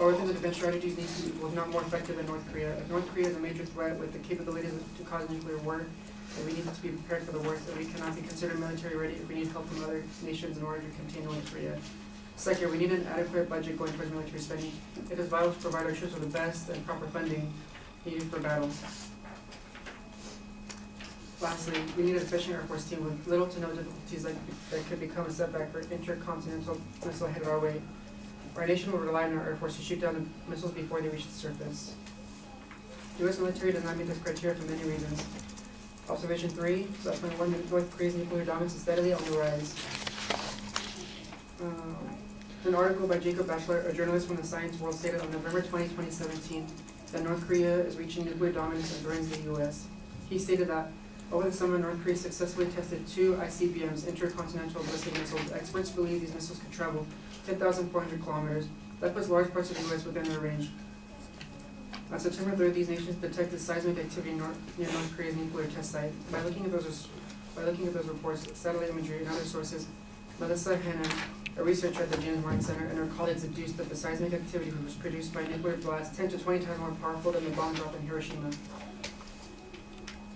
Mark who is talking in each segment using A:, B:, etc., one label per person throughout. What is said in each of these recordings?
A: Although defense strategies need to be not more effective than North Korea. If North Korea is a major threat with the capabilities to cause nuclear war, then we need to be prepared for the worst, and we cannot be considered military ready if we need help from other nations in order to contain North Korea. Second, we need an adequate budget going towards military spending. It is vital to provide our troops with the best and proper funding needed for battle. Lastly, we need an efficient Air Force team with little to no difficulties that could become a setback for intercontinental missile headed our way. Our nation will rely on our Air Force to shoot down the missiles before they reach the surface. The U.S. military does not meet this criteria for many reasons. Observation 3, .1, North Korea's nuclear dominance is steadily on the rise. An article by Jacob Batchelor, a journalist from the Science World, stated on November 20, 2017, that North Korea is reaching nuclear dominance and threatens the U.S. He stated that over the summer, North Korea successfully tested 2 ICBMs, intercontinental ballistic missiles. Experts believe these missiles could travel 10,400 kilometers. That puts large parts of the U.S. within their range. On September 3rd, these nations detected seismic activity near North Korea's nuclear test site. By looking at those reports, satellite imagery, and other sources, Melissa Hannon, a researcher at the James Martin Center, and her colleagues deduced that the seismic activity was produced by nuclear blasts 10 to 20 times more powerful than the bomb drop in Hiroshima.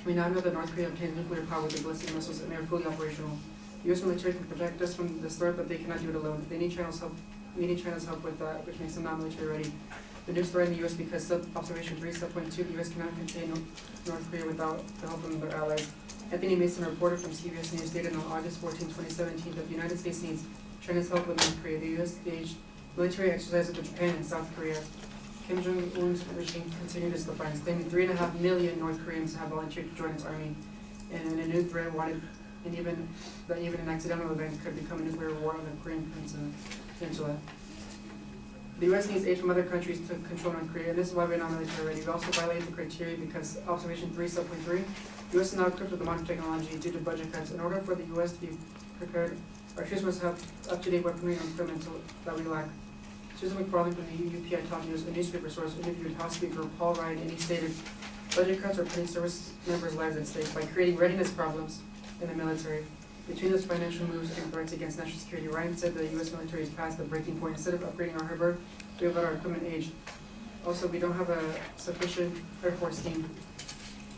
A: We now know that North Korea obtained nuclear power with the ballistic missiles, and they are fully operational. The U.S. military can protect us from this threat, but they cannot do it alone. They need China's help with that, which makes them not military ready. The nukes threaten the U.S. because Observation 3, Sub-Point 2, the U.S. cannot contain North Korea without the help from their allies. Anthony Mason, a reporter from CBS News, stated on August 14, 2017, that the United States needs China's help with North Korea. The U.S. staged military exercises with Japan and South Korea. Kim Jong-un's regime continued its defiance, claiming 3.5 million North Koreans have volunteered to join its army, and a new threat wanted, even an accidental event could become a nuclear war on the Korean peninsula. The U.S. needs aid from other countries to control North Korea, and this is why we're not military ready. We also violated the criteria because Observation 3, Sub-Point 3, the U.S. is now equipped with the modern technology due to budget cuts. In order for the U.S. to be prepared, our troops must have up-to-date weaponry and equipment that we lack. Susan McFarlane from the UPI Top News, a newspaper source, interviewed House Speaker Paul Ryan, and he stated, budget cuts are putting service members' lives at stake by creating readiness problems in the military. Between those financial moves and threats against national security, Ryan said the U.S. military is past the breaking point. Instead of upgrading our hardware, we have let our equipment age. Also, we don't have a sufficient Air Force team.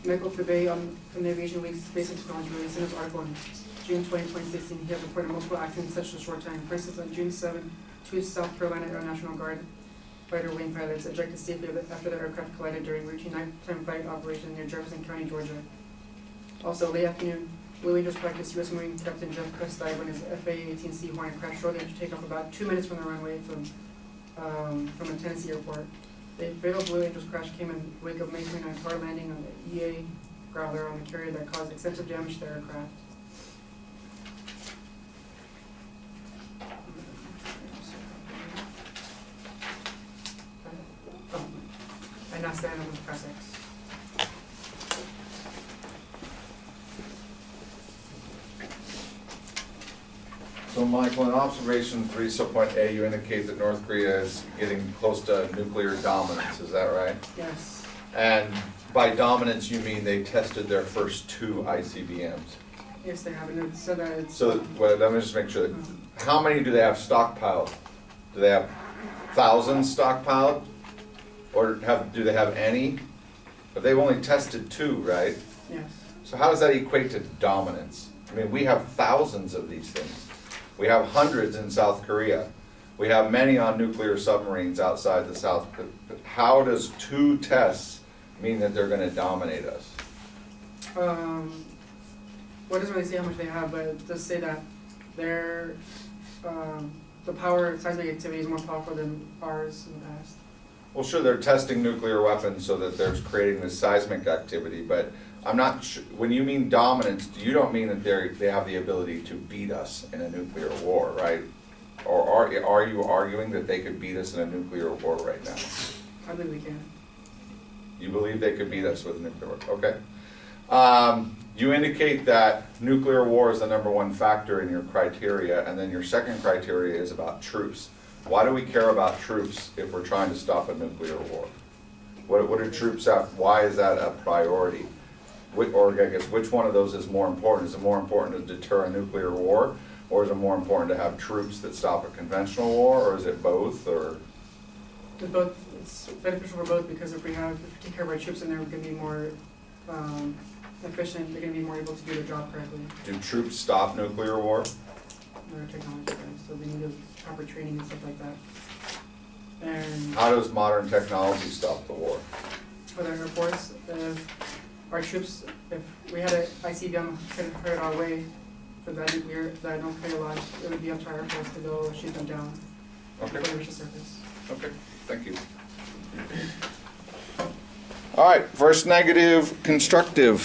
A: Michael Fabay from the Aviation Week's Space and Technology released in his article on June 20, 2016, he has reported multiple accidents in such a short time. For instance, on June 7, 2 South Carolina Air National Guard fighter wing pilots ejected safely after the aircraft collided during routine nighttime flight operation near Jefferson County, Georgia. Also, late afternoon, Blue Angels practice U.S. Marine Captain Jeff Cuss died when his FA-18C Hornet crashed shortly after takeoff about 2 minutes from the runway from a Tennessee airport. The fatal Blue Angels crash came in the wake of May 29 car landing on the EA Growler on the carrier that caused extensive damage to the aircraft. I now stand on the press X.
B: So, Michael, in Observation 3, Sub-Point A, you indicate that North Korea is getting close to nuclear dominance, is that right?
A: Yes.
B: And by dominance, you mean they tested their first 2 ICBMs?
A: Yes, they have, and it said that it's...
B: So, well, let me just make sure, how many do they have stockpiled? Do they have thousands stockpiled? Or do they have any? But they've only tested 2, right?
A: Yes.
B: So how does that equate to dominance? I mean, we have thousands of these things. We have hundreds in South Korea. We have many on nuclear submarines outside the South. How does 2 tests mean that they're going to dominate us?
A: Well, it doesn't really say how much they have, but it does say that their the power seismic activity is more powerful than ours in the past.
B: Well, sure, they're testing nuclear weapons so that they're creating this seismic activity, but I'm not sure, when you mean dominance, you don't mean that they have the ability to beat us in a nuclear war, right? Or are you arguing that they could beat us in a nuclear war right now?
A: I believe we can.
B: You believe they could beat us with a nuclear war? Okay. You indicate that nuclear war is the #1 factor in your criteria, and then your second criteria is about troops. Why do we care about troops if we're trying to stop a nuclear war? What do troops have? Why is that a priority? Or I guess which one of those is more important? Is it more important to deter a nuclear war, or is it more important to have troops that stop a conventional war, or is it both? Or
A: It's beneficial for both, because if we take care of our troops, and they're gonna be more, efficient, they're gonna be more able to do their job correctly.
B: Do troops stop nuclear war?
A: They're technology guys, so they need proper training and stuff like that. And
B: How does modern technology stop the war?
A: for the Air Force, if our troops, if we had an ICBM headed our way for that nuclear launch, it would be up to our Air Force to go shoot them down
B: Okay,
A: before they reach the surface.
B: okay, thank you. All right, first negative, constructive.